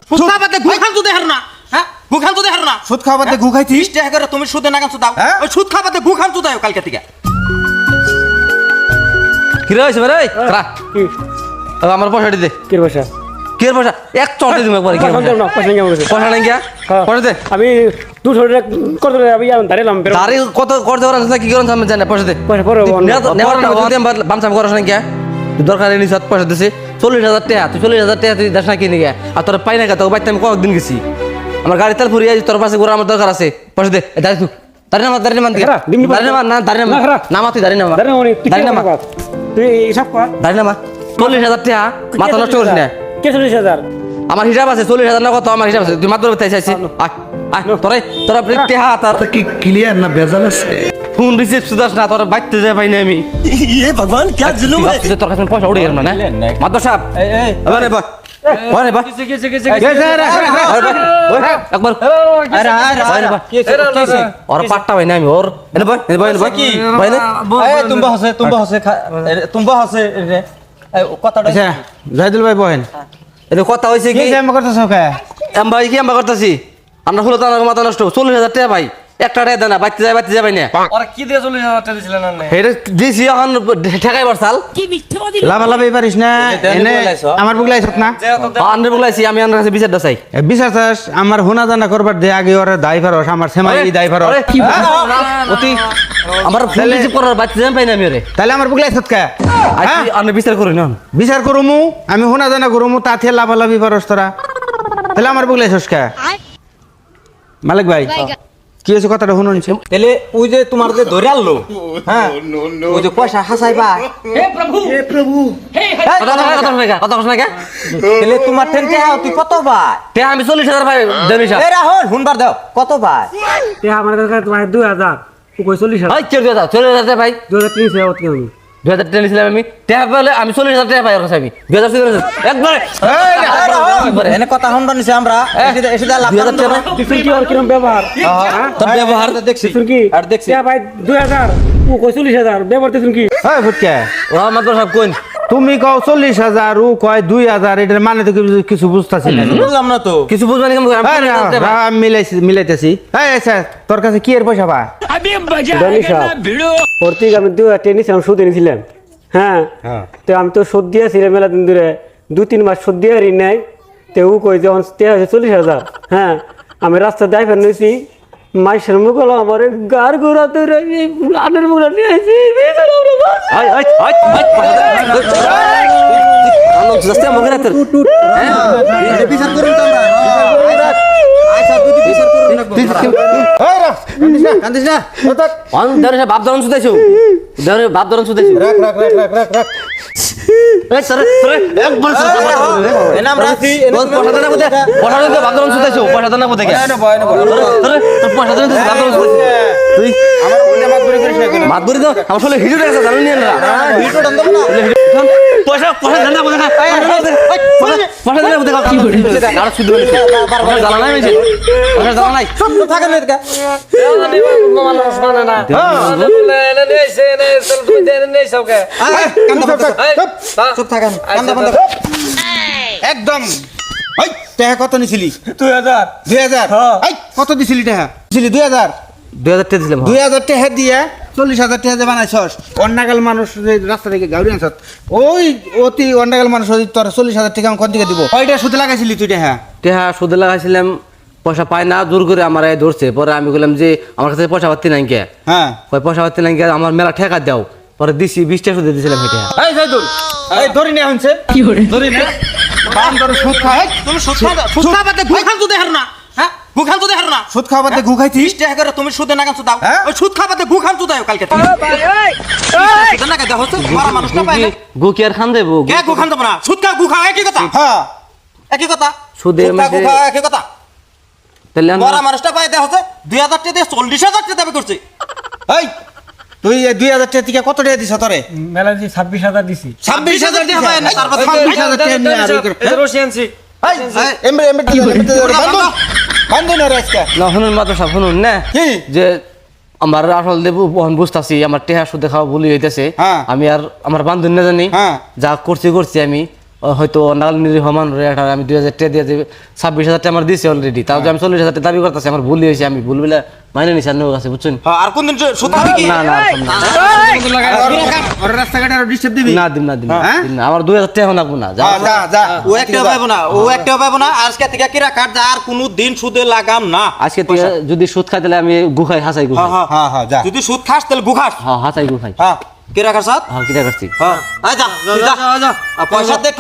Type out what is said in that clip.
সুদ খাবাতে গু খান তো দেখার না হ্যাঁ গু খান তো দেখার না সুদ খাবাতে গু খাইছি 20 টাকা করে তুমি সুদে না কান দাও ওই সুদ খাবাতে গু খান তো দাও কালকে থেকে কি রে হইছে রে করা কি আমার পয়সা দে কি পয়সা কি পয়সা এক চড়তে দিম একবার কি পয়সা কেমন আছে পয়সা নাই গিয়া পয়সা দে আমি 200 টাকা করতে আমি দাঁড়ালাম তারে কত করতে পারছ না কি করন আমি জানি পয়সা দে পয়সা পরে নেওয়ার না ওদিন বামসাম করছ না গিয়া দরকার নেই সব পয়সা দিছি 40000 টাকা তুই 40000 টাকা তুই দাস না কিনে গিয়া আর তোর পাই না তো বাইতে আমি কয়েকদিন গেছি আমার গাড়ি তেল ফুরিয়ে তোর পাশে ঘোরা আমার দরকার আছে পয়সা দে দাঁড়ি তুই দাঁড়ি নামা দাঁড়ি নামা তুই দাঁড়ি নামা তুই হিসাব কর দাঁড়ি নামা 40000 টাকা মাথা নষ্ট করিস না কে 40000 আমার হিসাব আছে 40000 না কত আমার হিসাব আছে তুই মাত্র বলতে চাইছিস তোরা টেহা তার কি ক্লিয়ার না ভেজাল আছে ফোন রিসিভ সুদাস না তোর বাইতে যাই পাই না আমি ये भगवान क्या जुलूम है তোর কাছে পয়সা উড়ে গেল না মাত্র সাহেব আরে বাহ আরে বাহ একবার ওর পাট্টা ভাই না আমি ওর এনে ভাই কি ভাই না तुम हसे কথাটা আচ্ছা জাহিদুল ভাই বহেন এটা কথা হইছে কি কি জামা করতেছ কে ভাই কি আমরা করতেছি আমরা হলো তো মাথা নষ্ট 40000 টাকা ভাই একটা টাকা দেনা বাইতে যায় ভাই না ওরা কি দিয়ে 40000 টাকা দিছিলেন না এটা দিছি এখন ঠেকাই বারসাল লাভালাভি পারিস না এনে আমার বুগলাইছত না আন্ডার বলাইছি আমি আন্ডার কাছে বিচার দাসাই বিচার চাস আমার হোনা জানা করবার দে আগে ওরা দাই ফারস আমার সেমাই দাই ফারস অতি আমার ফোন রিসিভ করার বাইতে যাই পাই না আমি রে তাহলে আমার বুগলাইছত কে আজকে আন্ডার বিচার করি না বিচার করুমু আমি হোনা জানা করুমু তাতে লাভালাভি পারস তোরা তাহলে আমার বুগলাইছস কে মালিক ভাই কি হয়েছে কথাটা শুনুন তাহলে ওই যে তোমার যে ধরে আনলো হ্যাঁ ওই যে পয়সা হাসাইবা কথা কথা কে তাহলে তোমার টেনতে তুই কত ভাই তে আমি 40000 ভাই দেনি সাহেব এই রাহুল হুনবার দাও কত ভাই তে আমার কাছে তোমার 2000 ও কই 40000 ভাই কে দাও 40000 ভাই 2300 অত কেমন 2000 টাকা নিছিলাম আমি টাকা পেলে আমি 40000 টাকা পাই ওর কাছে আমি 2000 একবারে এনে কথা হুনবার নিছে আমরা এসে লাভ 2000 টাকা দেখুন কি আর কিরম ব্যবহার তোর ব্যবহার দেখছি দেখুন কি আর দেখছি তে ভাই 2000 ও কই 40000 ব্যবহার দেখুন কি হ্যাঁ ফুটকে ও মাত্র সব কোন তুমি কও 40000 ও কয় 2000 এটার মানে তো কিছু বুঝতাছি না বুঝলাম না তো কিছু বুঝবানি কেমন মিলাইতেছি আচ্ছা তোর কাছে কি এর পয়সা পা প্রত্যেক আমি 2000 টেনিস আমি সুদ এনেছিলাম হ্যাঁ তো আমি তো সুদ দিয়েছিলাম মেলা দিন ধরে 2-3 মাস সুদ দিয়ে ঋণ নাই তো ও কই যখন 40,000 হ্যাঁ আমি রাস্তা দায় ফের নিয়েছি মাইসের মুখ হলো আমার গার গোড়া ধরে আনের মুখ নিয়ে আসি আনন্দ জাস্তে মগে রাখতে বিচার করুন তো আমরা আচ্ছা তুই বিচার করুন না কান্দিস না অন ধরে বাপ ধরন সুদাইছো ধরে বাপ ধরন সুদাইছো রাখ এই সরে একবার এনে আমরা আছি পয়সা দেনা কোথায় পয়সা দেনা বাপ ধরন সুদাইছো পয়সা দেনা কোথায় কে তোর পয়সা দেনা বাপ ধরন সুদাইছো তুই আমার ওইটা মাত করে করিস না মাত ধরে দাও আমার আসলে হিজু আছে জানো নি না ভিডিও টান দেব না পয়সা দেনা কোথায় পয়সা দেনা কোথায় কি করে আর শুধু পয়সা জানা নাই মেছে পয়সা জানা নাই সব থাকে না এটা চুপ থাকেন কান্দা বন্ধ একদম ওই টাকা কত নিছিলি 2000 2000 এই কত দিছিলি টাকা দিছিলি 2000 2000 টাকা দিলাম 2000 টাকা দিয়ে 40,000 টাকা দিয়ে বানাইছস অন্নাগাল মানুষ যে রাস্তা থেকে গাউরি আনছত ওই অতি অন্নাগাল মানুষ ওই তোর 40,000 টাকা কোন দিকে দিব ওইটা সুদে লাগাইছিলি তুই টাকা টাকা সুদে লাগাইছিলাম পয়সা পাই না দূর করে আমার ধরছে পরে আমি বললাম যে আমার কাছে পয়সা পাতি নাই কে হ্যাঁ কই পয়সা পাতি নাই কে আমার মেলা ঠেকা দাও পরে দিছি 20 টাকা সুদে দিছিলাম এটা এই জাইদুল এই ধরি না হইছে কি করে ধরি না বাম ধরে সুদ খাই তুমি সুদ খাবাতে গু খান তো দেখার না হ্যাঁ গু খান তো দেখার না সুদ খাওয়াতে গু খাইছি 20 টাকা করে তুমি সুদে না কান দাও ওই সুদ খাবাতে গু খান তো দাও কালকে থেকে সুদে না দাও হচ্ছে মারা মানুষ না পায় না গু কি আর খান দেবো কে গু খান দেব না সুদ খা গু খা একই কথা হ্যাঁ একই কথা সুদে সুদ খা গু খা একই কথা তাহলে মারা মানুষটা পায় দেওয়া হচ্ছে 2000 টাকা দিয়ে 40,000 টাকা দাবি করছে এই তুই 2000 টাকা থেকে কত টাকা দিছ তোরে মেলা যে 26,000 দিছি 26,000 টাকা পায় না তারপর 26,000 টাকা নিয়ে আর এটা রশিয়ানছি এই এমবে বান্ধ না রাস্তা না শুনুন মাত্র সব শুনুন না কি যে আমার আসল দেব বহন বুঝতাছি আমার টেহা সুদে খাওয়া বলি হইতেছে হ্যাঁ। আমি আর আমার বান্ধব না জানি হ্যাঁ। যা করছি আমি হয়তো নাগাল নিরীহ হমান আমি 2000 টাকা দিয়ে 26,000 টাকা আমার দিয়েছি অলরেডি, তাও যে আমি 40,000 টাকা দাবি করতেছি, আমার ভুল হয়েছে, আমি ভুল বলে মাইনে নিছি আপনার কাছে, বুঝছেন? হ্যাঁ, আর কোনদিন সুদ খাবি কি? না না ওর রাস্তাঘাটে আরো ডিস্টার্ব দিবি না দিন না দিন হ্যাঁ? দিন না, আমার 2,000 টাকা লাগবো না, যা যা যা ও একটাও পাবো না, ও একটাও পাবো না। আজকে থেকে কিরা কাট যা, আর কোনো দিন সুদে লাগাম না। আজকে থেকে যদি সুদ খাই তাহলে আমি গুখাই হাসাই গুখাই, হ্যাঁ, হ্যাঁ হ্যাঁ যা যদি সুদ খাস তাহলে গুখাস। হ্যাঁ হাসাই গুখাই, হ্যাঁ, কিরা খাস? হ্যাঁ কিটা করছি। হ্যাঁ, যা যা যা, পয়সা দে।